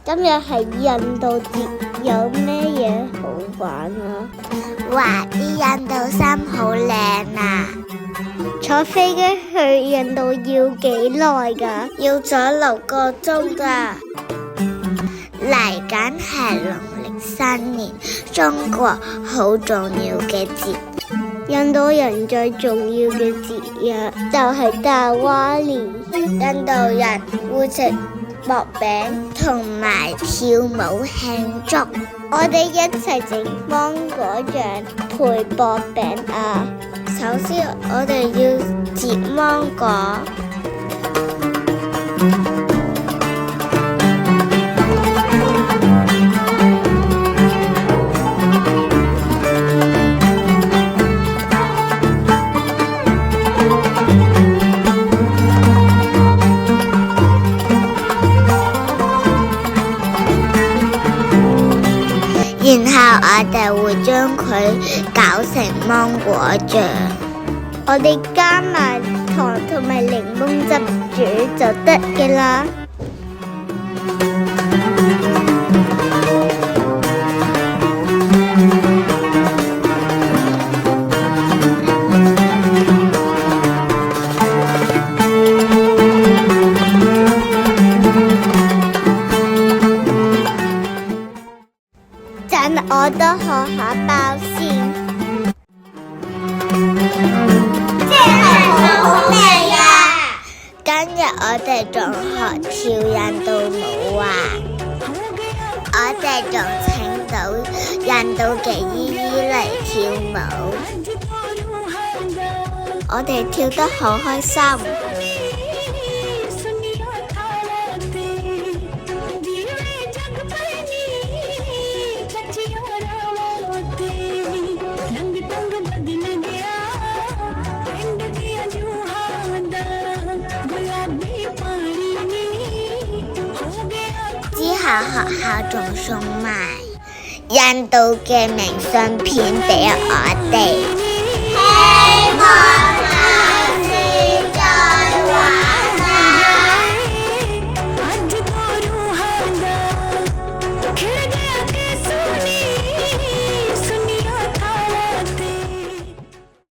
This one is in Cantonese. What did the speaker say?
今日係印度節，有咩嘢好玩啊？哇！啲印度衫好靚啊！坐飛機去印度要幾耐㗎？要咗6個鐘㗎。嚟緊係農曆新年，中國好重要嘅節。印度人最重要嘅節日就係大瓦年。印度人會食薄餅同埋跳舞慶祝。我哋一齊整芒果醬配薄餅啊！首先我哋要切芒果，然後我哋會將佢攪成芒果醬，我哋加埋糖同埋檸檬汁煮就得嘅啦。等我都學下包先。好味啊！今日我哋仲學跳印度舞啊！我哋仲請到印度嘅姨姨嚟跳舞，我哋跳得好開心。之後學校仲送埋印度嘅明信片俾我哋。希望